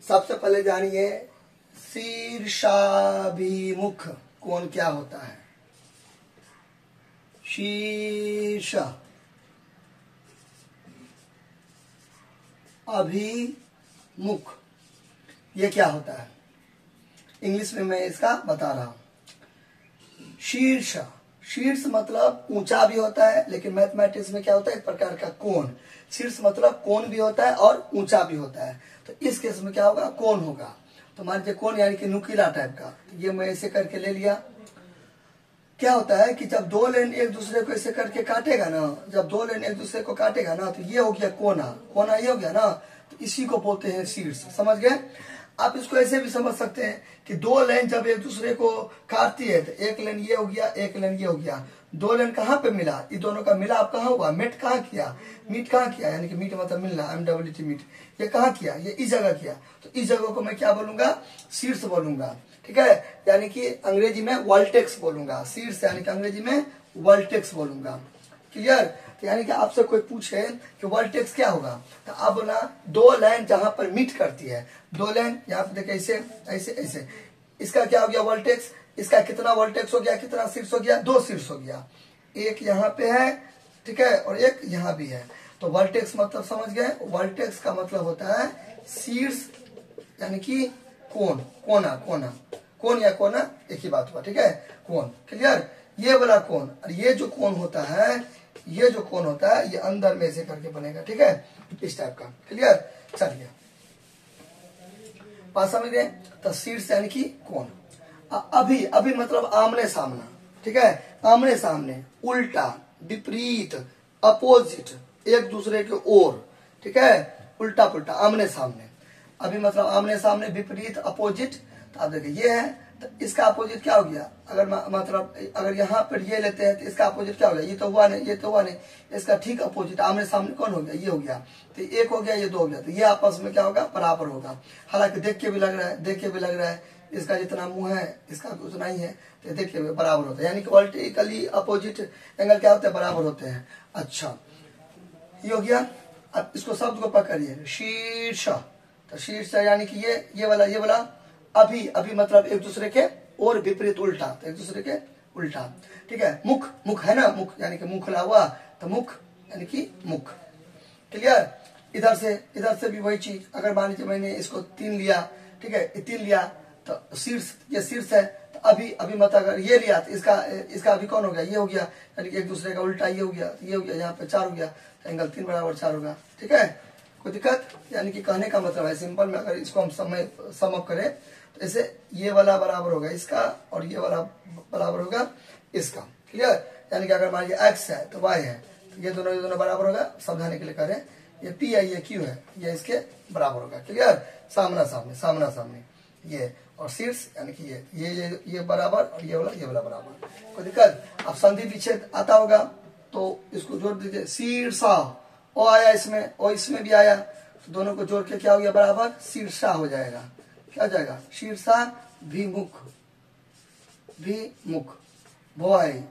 सबसे पहले जानिए शीर्षाभिमुख कोण क्या होता है। शीर्ष अभिमुख ये क्या होता है, इंग्लिश में मैं इसका बता रहा हूं। शीर्ष, शीर्ष मतलब ऊंचा भी होता है, लेकिन मैथमेटिक्स में क्या होता है, एक प्रकार का कोण। शीर्ष मतलब कोण भी होता है और ऊंचा भी होता है। तो इस केस में क्या होगा, कोण होगा। तो मान लीजिए कोण यानी कि नुकीला टाइप का, तो ये मैं ऐसे करके ले लिया। क्या होता है कि जब दो लाइन एक दूसरे को ऐसे करके काटेगा ना, जब दो लाइन एक दूसरे को काटेगा ना, तो ये हो गया कोना, कोना ये हो गया ना, तो इसी को बोलते हैं शीर्ष। समझ गए। आप इसको ऐसे भी समझ सकते हैं कि दो लाइन जब एक दूसरे को काटती है, तो एक लाइन ये हो गया, एक लाइन ये हो गया। दो लाइन कहाँ पे मिला, ये दोनों का मिलाप कहाँ हुआ, मेट कहाँ किया, मीट कहाँ किया, यानी कि मीट मतलब मिलना, MWT मीट, ये कहाँ किया, ये इस जगह किया। तो इस जगह को मैं क्या बोलूंगा, शीर्ष बोलूंगा। ठीक है, यानी कि अंग्रेजी में वर्टेक्स बोलूंगा। शीर्ष यानी कि अंग्रेजी में वर्टेक्स बोलूंगा। क्लियर। तो यानी कि आपसे कोई पूछे कि वर्टेक्स क्या होगा, तो आप बोला दो लाइन जहां पर मीट करती है, दो लाइन यहाँ पे देखिए ऐसे ऐसे ऐसे, इसका क्या हो गया वर्टेक्स, इसका कितना वर्टेक्स हो गया, कितना शीर्ष हो गया, दो शीर्ष हो गया। एक यहाँ पे है, ठीक है, और एक यहाँ भी है। तो वर्टेक्स मतलब समझ गए, वर्टेक्स का मतलब होता है शीर्ष यानी कि कोण, कोना, कोना, कोण या कोना एक ही बात हुआ। ठीक है, कोण। क्लियर। ये वाला कोण और ये जो कोण होता है, ये जो कोण होता है, ये अंदर में से करके बनेगा। ठीक है, इस टाइप का। क्लियर। चलिए बात समझ गए। तो शीर्ष यानी कि कोण। अभी, अभी मतलब आमने सामना। ठीक है, आमने सामने, उल्टा, विपरीत, अपोजिट, एक दूसरे के ओर। ठीक है, उल्टा पुल्टा, आमने सामने। अभी मतलब आमने सामने, विपरीत, अपोजिट। तो आप देखिए ये है, तो इसका अपोजिट क्या हो गया, अगर मतलब अगर यहाँ पर ये लेते हैं तो इसका अपोजिट क्या हो गया, ये तो हुआ नहीं, ये तो हुआ नहीं, इसका ठीक अपोजिट आमने सामने कौन हो गया, ये हो गया। तो एक हो गया, ये दो हो गया, तो ये आपस में क्या होगा, बराबर होगा। हालांकि देख के भी लग रहा है, देख के भी लग रहा है, इसका जितना मुंह है इसका उतना ही है, तो देख के बराबर होता है। यानी कि वर्टिकली अपोजिट एंगल क्या होते हैं, बराबर होते हैं। अच्छा, ये हो गया। अब इसको शब्द को पकड़िए, शीर्ष। तो शीर्ष यानी कि ये वाला, ये वाला। अभी, अभी मतलब एक दूसरे के और, विपरीत उल्टा, तो एक दूसरे के उल्टा। ठीक है, मुख, मुख है ना, मुख यानी कि मुंह खुला हुआ, तो मुख यानी कि मुख। क्लियर। इधर से भी वही चीज। अगर मान लीजिए मैंने इसको 3 लिया, ठीक है, 3 लिया, तो शीर्ष, ये शीर्ष है। तो अभी, अभी मतलब अगर ये लिया तो इसका अभी कौन हो गया, ये हो गया, यानी कि एक दूसरे का उल्टा, ये हो गया, ये हो गया, यहाँ पे 4 हो गया, तो एंगल 3 बराबर 4 होगा। ठीक है, कोई दिक्कत। यानी कि कहने का मतलब है सिंपल में, अगर इसको हम सम अप करें तो ऐसे ये वाला बराबर होगा इसका, और ये वाला बराबर होगा इसका। क्लियर। यानी कि अगर मान लीजिए x है तो y है, तो ये दोनों बराबर होगा। समझाने के लिए करें, ये p है, ये q है, ये इसके बराबर होगा। क्लियर। सामना सामने, सामना सामने, ये और शीर्ष यानी कि ये बराबर, और ये वाला बराबर। कोई दिक्कत। अब संधि विच्छेद आता होगा तो इसको जोड़ दीजिए, शीर्षा, ओ आया इसमें, ओ इसमें भी आया, तो दोनों को जोड़ के क्या हो गया, बराबर शीर्षा हो जाएगा। क्या हो जाएगा, शीर्षा विमुख, विमुख, बॉय,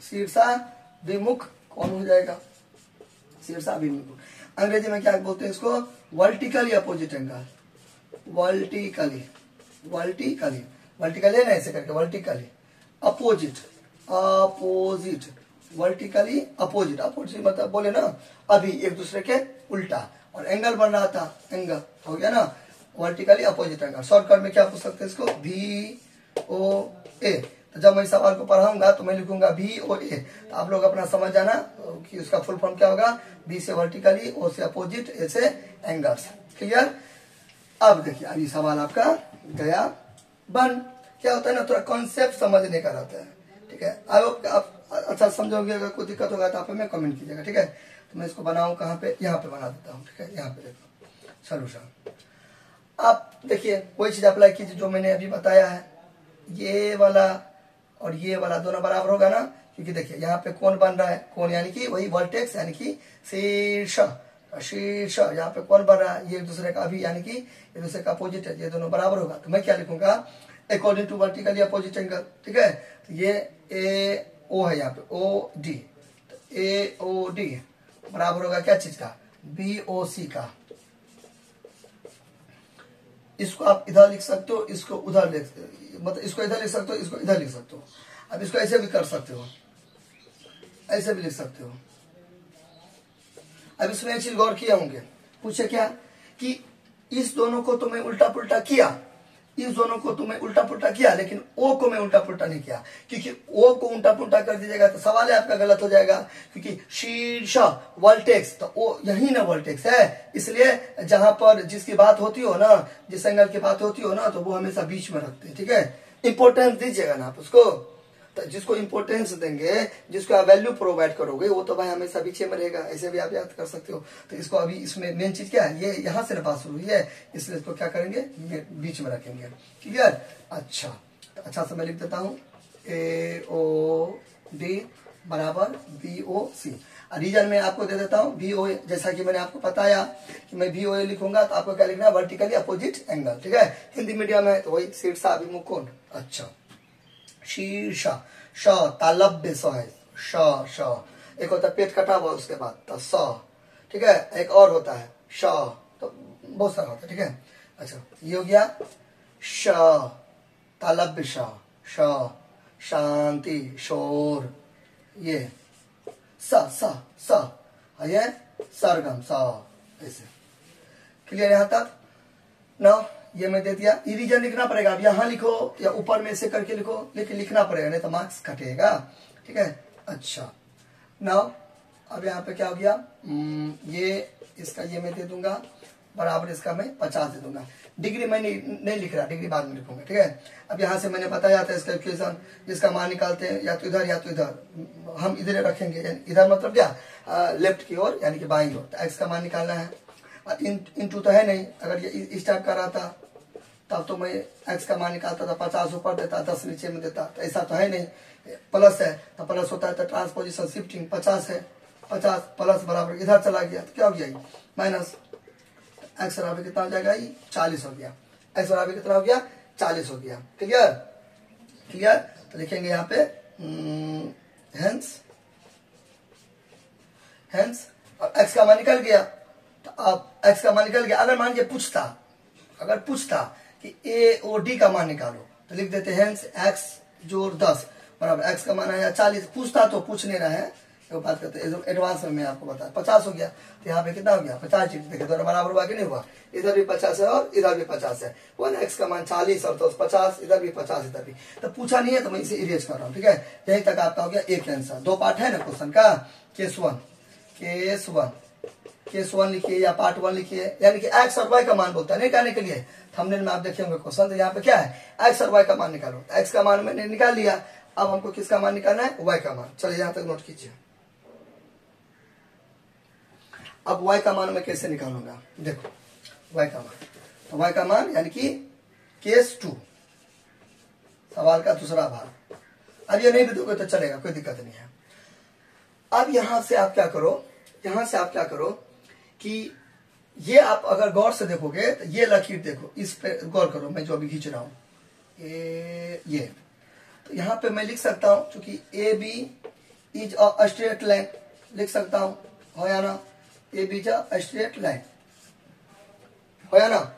शीर्षा विमुख कौन हो जाएगा, शीर्षा विमुख। अंग्रेजी में क्या बोलते हैं इसको, vertically opposite angle, vertically, vertically, vertically है ना, ऐसे करके vertically opposite, opposite, vertically opposite. Opposite मतलब बोले ना अभी एक दूसरे के उल्टा, और एंगल बन रहा था, एंगल हो गया ना, वर्टिकली अपोजिट एंगल। शॉर्टकट में क्या पूछ सकते हैं इसको, VOA। तो जब मैं सवाल को पढ़ाऊंगा तो मैं लिखूंगा VOA, तो आप लोग अपना समझ जाना कि उसका फुल फॉर्म क्या होगा, V से वर्टिकली, O से अपोजिट, A से एंगल्स। क्लियर। अब देखिए, अभी सवाल आपका गया बन। क्या होता है ना, थोड़ा कॉन्सेप्ट समझने का रहता है। ठीक है, आप अच्छा समझोगे। अगर कोई दिक्कत होगा तो आप हमें कमेंट कीजिएगा। ठीक है, तो मैं इसको बनाऊं कहाँ पे, यहाँ पे बना देता हूँ। ठीक है, यहाँ पे देखो सोल्यूशन। आप देखिए कोई चीज अप्लाई कीजिए जो मैंने अभी बताया है, ये वाला और ये वाला दोनों बराबर होगा ना, क्योंकि देखिए यहाँ पे कौन बन रहा है, कौन यानी कि वही वर्टेक्स यानी कि शीर्ष, शीर्ष यहाँ पे कौन बन रहा है, ये एक दूसरे का अभी यानी कि एक दूसरे का अपोजिट है, ये दोनों बराबर होगा। तो मैं क्या लिखूंगा, according to vertically opposite angle. ठीक है, तो ये AO है, यहाँ पे OD, तो AOD बराबर होगा क्या चीज का, BOC का। इसको आप इधर लिख सकते हो, इसको उधर मतलब इसको इधर लिख सकते हो, इसको इधर लिख सकते हो। अब इसको ऐसे भी कर सकते हो, ऐसे भी लिख सकते हो। अब इसमें एक चीज गौर किए होंगे, पूछे क्या कि इस दोनों को तो मैं उल्टा पुल्टा किया, इस दोनों को तो मैं उल्टा पुल्टा किया, लेकिन ओ को मैं उल्टा पुल्टा नहीं किया, क्योंकि ओ को उल्टा पुल्टा कर दीजिएगा तो सवाल है आपका गलत हो जाएगा, क्योंकि शीर्ष वर्टेक्स, तो ओ यही ना वर्टेक्स है, इसलिए जहां पर जिसकी बात होती हो ना, जिस एंगल की बात होती हो ना, तो वो हमेशा बीच में रखते हैं। ठीक है, इंपॉर्टेंस दीजिएगा ना आप उसको, तो जिसको इंपॉर्टेंस देंगे, जिसको आप वैल्यू प्रोवाइड करोगे, वो तो भाई हमेशा पीछे में रहेगा। ऐसे भी आप याद कर सकते हो। तो इसको अभी इसमें मेन चीज क्या है, ये यहां से पास शुरू हुई है, इसलिए इसको क्या करेंगे, बीच में रखेंगे। क्लियर? अच्छा, तो अच्छा से मैं लिख देता हूं AOD बराबर BOC। रीजन में आपको दे देता हूं VOA, जैसा कि मैंने आपको बताया कि मैं VOA लिखूंगा तो आपको क्या लिखना है, वर्टिकली अपोजिट एंगल। ठीक है, हिंदी मीडियम है तो वही शीर्ष अभिमुख कोण। अच्छा, शीर्ष श तालब्य स है, श एक होता है पेट कटा हुआ उसके बाद तो स। ठीक है, एक और होता है श, तो बहुत सारा होता है। ठीक है, अच्छा ये हो गया श तालब्य श, शांति शोर, ये स ये सरगम स, ऐसे। क्लियर यहां तक ना? ये मैं दे दिया, ये रीजन लिखना पड़ेगा। अब यहाँ लिखो या ऊपर में से करके लिखो, लेकिन लिखना पड़ेगा नहीं तो मार्क्स कटेगा। ठीक है, अच्छा नाउ अब यहाँ पे क्या हो गया, ये इसका ये मैं दे दूंगा बराबर, इसका मैं 50 दे दूंगा। डिग्री मैं नहीं लिख रहा, डिग्री बाद में लिखूंगा। ठीक है, अब यहाँ से मैंने बताया था इसका इक्वेशन, जिसका मान निकालते हैं या तो इधर या तो इधर, हम इधर रखेंगे, इधर मतलब क्या लेफ्ट की ओर यानी कि बाईं ओर। तो एक्स का मान निकालना है, इंटू तो है नहीं, अगर ये इस टाइप का रहता तब तो मैं एक्स का मान निकालता था, 50 ऊपर देता, 10 नीचे में देता, तो ऐसा तो है नहीं। प्लस है तो प्लस होता है तो ट्रांसपोजिशन शिफ्टिंग 50 है, 50 प्लस बराबर इधर चला गया तो क्या हो गया, माइनस। एक्स बराबर कितना हो जाएगा, 40 हो गया। एक्स बराबर कितना हो गया, 40 हो गया। क्लियर? क्लियर? तो लिखेंगे यहाँ पे हेंस और एक्स का मान निकल गया। तो अब एक्स का मान निकल गया, अगर मान लीजिए पूछता कि AOD का मान निकालो तो लिख देते हैं एक्स जोड़ 10 बराबर एक्स का मान आया 40। पूछता तो पूछ नहीं रहा है, तो बात करते हैं एडवांस में मैं आपको बता, 50 हो गया। तो यहाँ पे कितना हो गया, 50। देखिए दोनों बराबर हुआ कि नहीं हुआ, इधर भी 50 है और इधर भी 50 है। वो ना एक्स का मान 40 और 10 50, इधर भी 50 इधर भी। तो पूछा नहीं है तो मैं इसे इरेज कर रहा हूँ। ठीक है, यही तक आपका हो गया एक आंसर। 2 पार्ट है ना क्वेश्चन का, केस वन लिखिए या पार्ट 1 लिखिए, यानी कि एक्स और वाई का मान बोलता है नहीं कहने के लिए। थंबनेल में आप देखेंगे क्वेश्चन, तो यहाँ पे क्या है, एक्स और वाई का मान निकालो। एक्स का मान मैंने निकाल लिया, अब हमको किसका मान निकालना है, वाई का मान। चलिए यहां तक नोट कीजिए। अब वाई का मान मैं कैसे निकालूंगा, देखो वाई का मान, तो वाई का मान यानी कि केस 2 सवाल का दूसरा भाग। अब ये नहीं भी दोगे तो चलेगा, कोई दिक्कत नहीं है। अब यहां से आप क्या करो कि ये आप अगर गौर से देखोगे तो ये लकीर देखो, इस पे गौर करो, मैं जो अभी खींच रहा हूं ये। तो यहाँ पे मैं लिख सकता हूं, क्योंकि AB is a straight line लिख सकता हूं, हो या ना, AB is a straight line, हो या ना।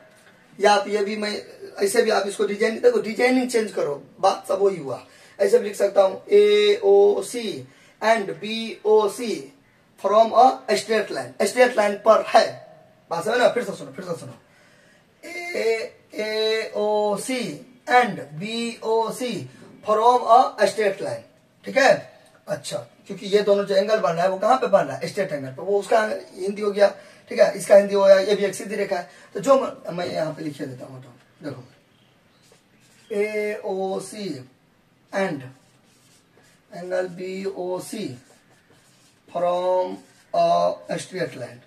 या आप ये भी मैं ऐसे भी आप इसको डिजाइन देखो, डिजाइनिंग चेंज करो, बात सब वही हुआ। ऐसे भी लिख सकता हूं AOC and BOC from a straight line, straight line पर है, बात समझ ना। फिर से सुनो AOC and BOC from a straight line. ठीक है, अच्छा, क्योंकि ये दोनों जो एंगल बन रहा है वो कहां पे बन रहा है, स्ट्रेट एंगल पे, वो उसका हिंदी हो गया। ठीक है, इसका हिंदी हो गया, ये भी एक सीधी रेखा है। तो जो मैं यहाँ पे लिखे देता हूँ, देखो AOC and angle BOC from a straight line.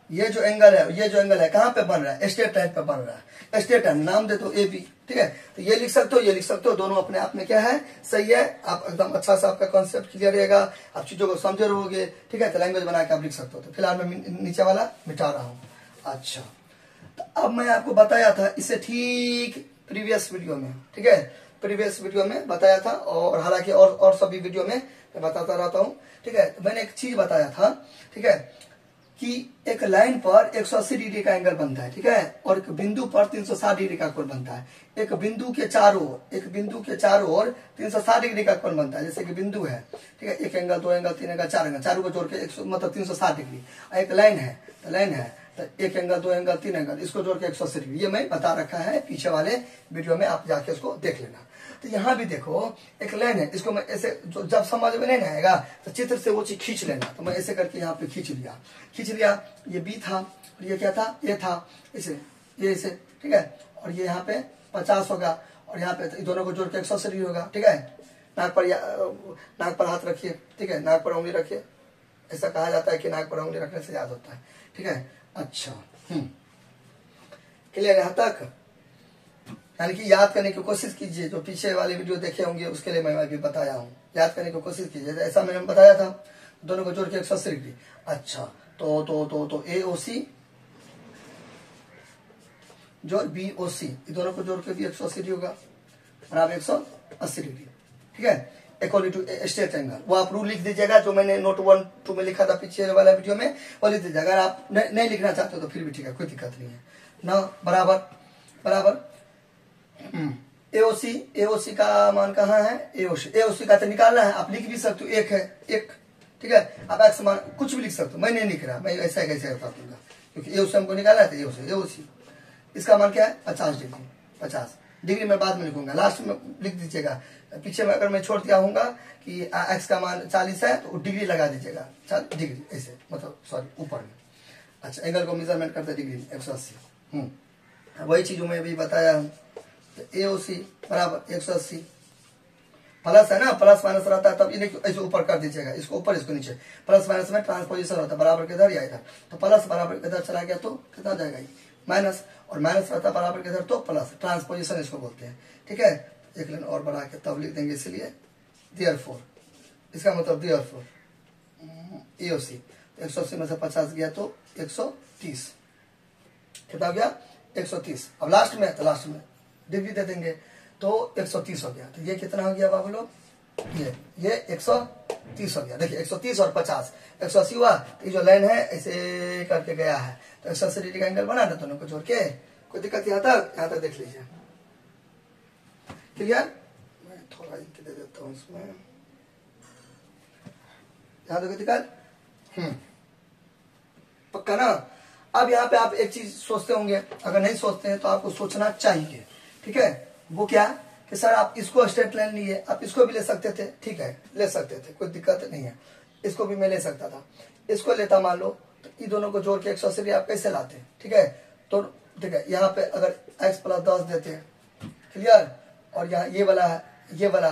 ये जो एंगल है कहां पे बन रहा है, स्ट्रेट लाइन पे बन रहा है। स्ट्रेट लाइन नाम दे दो AB। ठीक है, तो ये लिख सकते हो, दोनों अपने आप में क्या है, सही है। आप एकदम अच्छा सा आपका कॉन्सेप्ट क्लियर रहेगा, आप चीजों को समझे रहोगे। ठीक है, तो लैंग्वेज बना के आप लिख सकते हो। तो फिलहाल मैं नीचे वाला मिटा रहा हूं। अच्छा, तो अब मैं आपको बताया था इसे ठीक प्रीवियस वीडियो में, ठीक है, प्रीवियस वीडियो में बताया था, और हालांकि और सभी वीडियो में मैं बताता रहता हूँ। ठीक है, तो मैंने एक चीज बताया था, ठीक है, कि एक लाइन पर 180 डिग्री का एंगल बनता है, ठीक है, और एक बिंदु पर 360 डिग्री का कोण बनता है। एक बिंदु के चारों ओर 360 डिग्री का कोण बनता है। जैसे कि बिंदु है, ठीक है, एक एंगल, दो एंगल, तीन एंगल, चार एंगल, चारों को जोड़ के मतलब 360 डिग्री। एक लाइन है तो एक एंगल, दो एंगल, तीन एंगल, इसको जोड़ के 180 डिग्री। ये मैं बता रखा है पीछे वाले वीडियो में, आप जाके उसको देख लेना। तो यहाँ भी देखो एक लाइन है, इसको मैं ऐसे जब समझ में नहीं आएगा तो चित्र से वो चीज खींच लेना। तो मैं ऐसे करके यहाँ पे खींच लिया। ये बी था और ये क्या था, ये था, इसे ये इसे, ठीक है, और ये यहाँ पे 50 होगा और यहाँ पे दोनों को जोड़ के 180 डिग्री होगा, ठीक है। नाक पर हाथ रखिए, ठीक है, नाक पर उंगली रखिए। ऐसा कहा जाता है कि नाक पर उंगली रखने से याद होता है, ठीक है। अच्छा, क्लियर यहाँ तक? यानी कि याद करने की कोशिश कीजिए, जो पीछे वाले वीडियो देखे होंगे उसके लिए मैं अभी बताया हूँ। याद करने की कोशिश कीजिए, ऐसा मैंने बताया था, दोनों को जोड़ के 180 डिग्री। अच्छा, तो AOC जो BOC, दोनों को जोड़ के भी 180 डिग्री होगा, बराबर 180 डिग्री, ठीक है। अकॉर्डिंग टू स्ट्रेट एंगल, वो आप रूल लिख दीजिएगा, जो मैंने नोट 1, 2 में लिखा था पीछे वाला वीडियो में, वो लिख दीजिएगा। अगर आप नहीं लिखना चाहते हो तो फिर भी ठीक है, कोई दिक्कत नहीं है ना। बराबर AOC का मान कहाँ है, AOC का तो निकालना है, आप लिख भी सकते हो, एक, ठीक है। आप एक्स मान कुछ भी लिख सकते हो, मैं नहीं लिख रहा, मैं ऐसा कैसे बता दूंगा, क्योंकि AOC हमको निकालना है। AOC इसका मान क्या है, 50 डिग्री। 50 डिग्री मैं बाद में लिखूंगा, लास्ट में लिख दीजिएगा। पीछे में अगर मैं छोड़ दिया हूँ कि एक्स का मान 40 है तो डिग्री लगा दीजिएगा, 40 डिग्री ऐसे, मतलब सॉरी ऊपर में। अच्छा, एंगल को मेजरमेंट करते डिग्री 180। वही चीज मैं अभी बताया हूँ। तो AOC बराबर 180, प्लस है ना, प्लस माइनस रहता है तब इन्हें ऐसे ऊपर कर दीजिएगा, इसको ऊपर इसको नीचे। प्लस माइनस में ट्रांसपोजिशन होता है, बराबर के इधर या इधर, तो प्लस बराबर के इधर चला गया तो कितना जाएगा, माइनस, और माइनस रहता है बराबर के इधर तो प्लस, ट्रांसपोजिशन इसको बोलते हैं, ठीक है। एक लाइन और बढ़ा के तब लिख देंगे, इसलिए therefore, इसका मतलब therefore AOC 180 में से 50 गया तो 130, कितना हो गया, 130। अब लास्ट में डिग्री दे देंगे तो 130 हो गया। तो ये कितना हो गया बाबू लोग, ये 130 हो गया। देखिए 130 और 50 180 हुआ। तो ये जो लाइन है ऐसे करके गया है, तो 180 डिग्री का एंगल बना ना दोनों को जोड़ के। कोई दिक्कत यहाँ तक देख लीजिए, क्लियर। मैं थोड़ा इंक दे देता हूँ इसमें, यहाँ तक दिक्कत पक्का ना। अब यहाँ पे आप एक चीज सोचते होंगे, अगर नहीं सोचते हैं तो आपको सोचना चाहिए, ठीक है। वो क्या कि सर आप इसको स्ट्रेट लाइन लिए, आप इसको भी ले सकते थे, ठीक है, ले सकते थे, कोई दिक्कत नहीं है। इसको भी मैं ले सकता था, इसको लेता मान लो, तो ये दोनों को जोड़ के 180 आप कैसे लाते, ठीक है। तो ठीक है, यहाँ पे अगर x + 10 देते हैं, क्लियर, और यहाँ ये वाला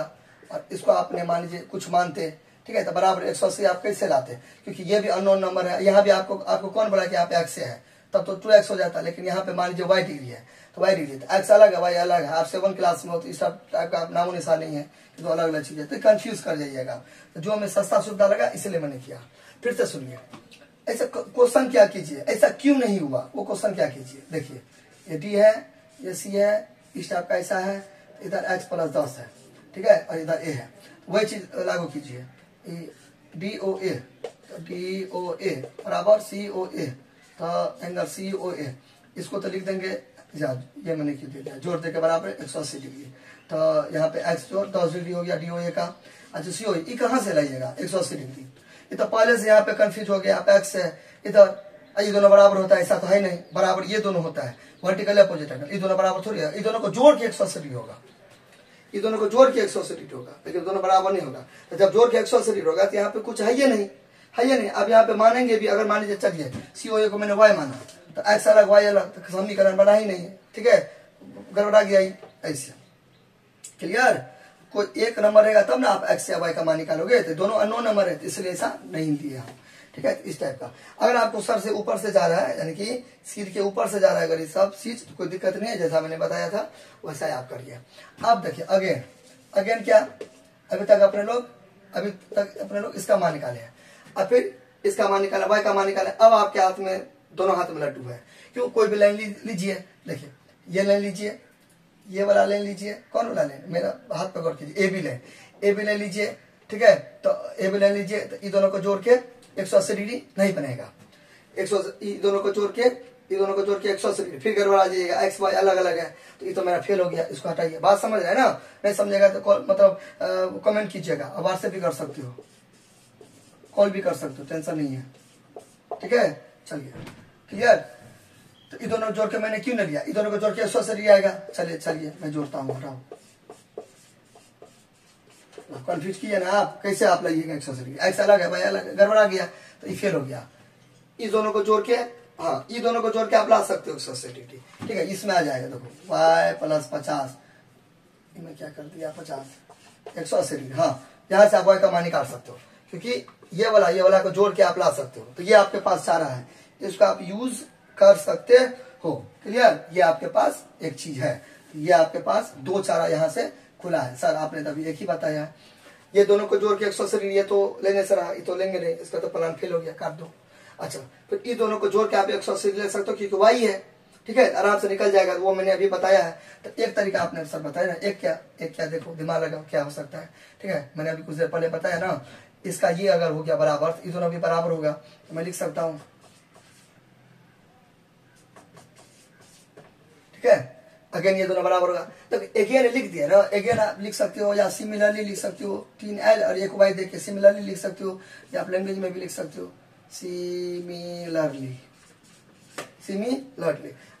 और इसको आपने मान लीजिए कुछ मानते, ठीक है, तो बराबर 180 आप कैसे लाते, क्योंकि ये भी अननोन नंबर है। यहाँ भी आपको कौन बोला कि यहाँ पे x से है, तब तो 2x हो जाता, लेकिन यहाँ पे मान लीजिए y डिग्री है, तो y डिग्री, तो x अलग है, y अलग है। आप 7 क्लास में हो तो इस टाइप का नामो निशान नहीं है, तो अलग अलग चीजें, तो कंफ्यूज कर जाइएगा। तो जो हमें सस्ता सुविधा लगा इसलिए मैंने किया। फिर से सुनिए, ऐसा क्वेश्चन क्या कीजिए, ऐसा क्यों नहीं हुआ, वो क्वेश्चन क्या कीजिए। देखिए ये डी है, ये सी है, इस टाइप का ऐसा है, इधर x + 10 है, ठीक है, और इधर a है। वही चीज लागू कीजिए, DOA बराबर COA, तो एंगल COA, इसको तो लिख देंगे, ये मैंने क्यों दे दिया, जोड़ दे के बराबर 180 डिग्री। तो यहाँ पे x जोड़ 10 डिग्री हो गया DOA का। अच्छा COA ये कहाँ से लाइएगा 180 डिग्री, ये तो पहले से यहाँ पे कंफ्यूज हो गया। आप x है इधर, ये दोनों बराबर होता है, ऐसा तो है नहीं, बराबर ये दोनों होता है, वर्टिकल अपोजिट एंगल, ये दोनों बराबर थोड़ी है। ये दोनों को जोड़ के 180 डिग्री होगा, ये दोनों को जोड़ के 180 डिग्री होगा, लेकिन दोनों बराबर नहीं होगा। तो जब जोड़ के 180 डिग्री होगा तो यहाँ पे कुछ है ये नहीं। अब यहाँ पे मानेंगे भी, अगर मान लीजिए चलिए COA को मैंने y माना, तो x अलग y अलग, तो समीकरण बना ही नहीं है, ठीक है, गड़बड़ा गया ही ऐसे, क्लियर। कोई एक नंबर रहेगा तब ना आप x या y का मान निकालोगे, तो दोनों अननोन नंबर है, इसलिए ऐसा नहीं दिया हम, ठीक है। इस टाइप का अगर आपको सर से ऊपर से जा रहा है, यानी कि सिर के ऊपर से जा रहा है अगर ये सब चीज, तो कोई दिक्कत नहीं है, जैसा मैंने बताया था वैसा ही आप करिए। अब देखिए अगेन क्या, अभी तक अपने लोग इसका मान निकाले हैं, अब फिर इसका मान निकाला, y का मान निकाला। अब आपके हाथ में, दोनों हाथ में लड्डू है, क्यों, कोई भी लाइन लीजिए। देखिए ये लाइन लीजिए, ये वाला लाइन लीजिए, कौन वाला लाइन, मेरा हाथ पे गौर कीजिए, ए बी लाइन लीजिए, ठीक है। तो ए बी लाइन लीजिए, तो ये दोनों को जोड़ के 180 डिग्री नहीं बनेगा, दोनों को जोड़ के ये दोनों को जोड़ के 180 डिग्री, फिर गड़बड़ा जाइएगा, एक्स वाई अलग अलग है तो ये तो मेरा फेल हो गया, इसको हटाइए। बात समझ रहे हैं ना? नहीं समझेगा तो मतलब कमेंट कीजिएगा, और व्हाट्सएप भी कर सकते हो, कॉल भी कर सकते हो, टेंशन नहीं है, ठीक है। चलिए क्लियर। तो ये दोनों जोड़ के मैंने क्यों नहीं लिया, ये दोनों को जोड़ के 180 डिग्री आएगा। चलिए मैं जोड़ता हूँ, हटाओ। कंफ्यूज किए ना आप, कैसे आप लाइएगा 180 डिग्री, एक्स अलग है भाई, अलग गड़बड़ा गया तो ये फेल हो गया। इस दोनों को जोड़ के, हाँ ये दोनों को जोड़ के आप ला सकते हो 180 डिग्री, ठीक है। इसमें आ जाएगा देखो y प्लस 50, मैं क्या कर दिया 50 180 डिग्री, हाँ यहाँ से आप y का मान निकाल सकते हो, क्योंकि ये वाला को जोड़ के आप ला सकते हो। तो ये आपके पास चारा है, इसको आप यूज कर सकते हो, क्लियर। ये आपके पास एक चीज है, ये आपके पास दो चारा यहाँ से खुला है। सर आपने तभी एक ही बताया है, ये दोनों को जोड़ के 180 डिग्री, ये तो लेने से रहा, ये तो लेंगे नहीं, इसका तो प्लान फेल हो गया, काट दो। अच्छा फिर ये दोनों को जोड़ के आप 180 डिग्री ले सकते हो, क्योंकि वाई है, ठीक है, आराम से निकल जाएगा, वो मैंने अभी बताया है। तो एक तरीका आपने सर बताया ना, एक क्या देखो दिमाग लगाओ क्या हो सकता है, ठीक है। मैंने अभी कुछ देर पहले बताया ना, इसका ये अगर हो गया बराबर, तो ये दोनों भी बराबर होगा, तो मैं लिख सकता हूं, ठीक है। अगेन ये दोनों बराबर होगा, तो अगेन लिख दिया ना, अगेन आप लिख सकते हो, या सिमिलरली लिख सकते हो, 3l और एक y देख के सिमिलरली लिख सकते हो, या आप लैंग्वेज में भी लिख सकते हो सिमिलरली,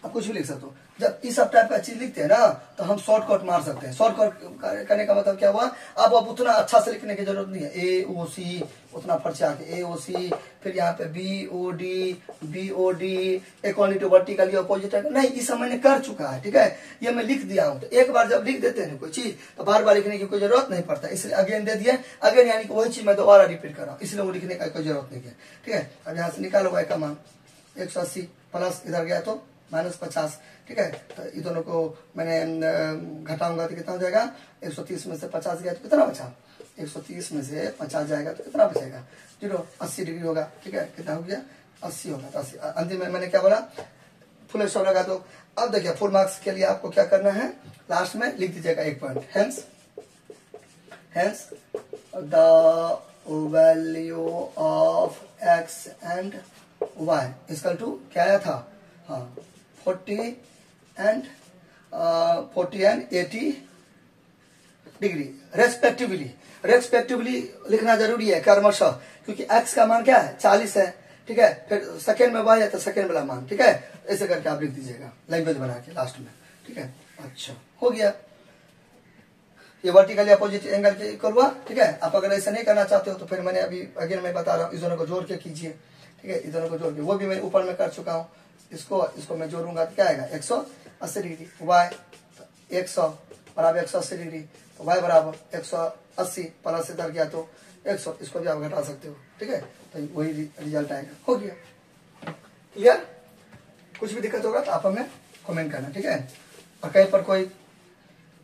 आप कुछ भी लिख सकते हो। जब इस सब टाइप का चीज लिखते हैं ना, तो हम शॉर्टकट मार सकते हैं। शॉर्टकट करने का मतलब क्या हुआ, अब उतना अच्छा से लिखने की जरूरत नहीं है, AOC उतना फर्चे आके AOC, फिर यहाँ पे BOD equal to vertically opposite नहीं, ये सब मैंने कर चुका है, ठीक है। ये मैं लिख दिया हूँ, तो एक बार जब लिख देते हैं कोई चीज, तो बार बार लिखने की कोई जरूरत नहीं पड़ता, इसलिए अगेन दे दिया। अगेन यानी कि वही चीज मैं दोबारा रिपीट कर रहा हूँ, इसलिए वो लिखने का कोई जरूरत नहीं है, ठीक है। अब यहाँ से निकालो y का मान 180 प्लस इधर गया तो -50, ठीक है। तो ये दोनों को मैंने घटाऊंगा तो कितना हो जाएगा, 130 में से 50 गया तो कितना बचा, 130 में से 50 जाएगा तो कितना बचेगा 0, 80 डिग्री होगा, ठीक है। कितना हो गया 80 होगा, तो 80 अंतिम में मैंने क्या बोला, फुल स्टॉप लगा दो। अब देखिए फुल मार्क्स के लिए आपको क्या करना है, लास्ट में लिख दीजिएगा एक point, hence the value of x and y equal to क्या आया था, हाँ 40 एंड 80 डिग्री रेस्पेक्टिवली लिखना जरूरी है क्रमशः, क्योंकि x का मान क्या है 40 है, ठीक है। फिर सेकेंड में y है तो सेकेंड वाला मान, ठीक है। ऐसे करके आप लिख दीजिएगा लैंग्वेज बना के लास्ट में, ठीक है। अच्छा हो गया, ये वर्टिकली अपोजिट एंगल के इक्वल हुआ, ठीक है। आप अगर ऐसा नहीं करना चाहते हो तो फिर मैंने अभी अगेन मैं बता रहा हूँ, इस दोनों को जोड़ के कीजिए, ठीक है। इस दोनों को जोड़ के, वो भी मैं ऊपर में कर चुका हूँ, इसको मैं जोड़ूंगा तो क्या आएगा 180 डिग्री, y 100 बराबर 180 डिग्री, तो y बराबर 180 प्लस इधर गया तो 100, इसको भी आप घटा सकते हो, ठीक है। तो वही रिजल्ट आएगा, हो गया क्लियर। कुछ भी दिक्कत होगा तो आप हमें कमेंट करना, ठीक है। और कहीं पर कोई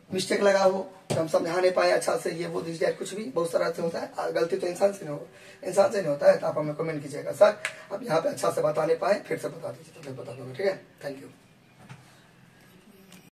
मिस्टेक लगा हो तो हम समझा नहीं पाए अच्छा से, ये वो दिस डेट कुछ भी बहुत सारा से होता है, गलती तो इंसान से नहीं होता है। तो आप हमें कमेंट कीजिएगा, सर आप यहाँ पे अच्छा से बता नहीं पाए, फिर से बता दीजिए, तो बता दूंगा, ठीक है। Thank you.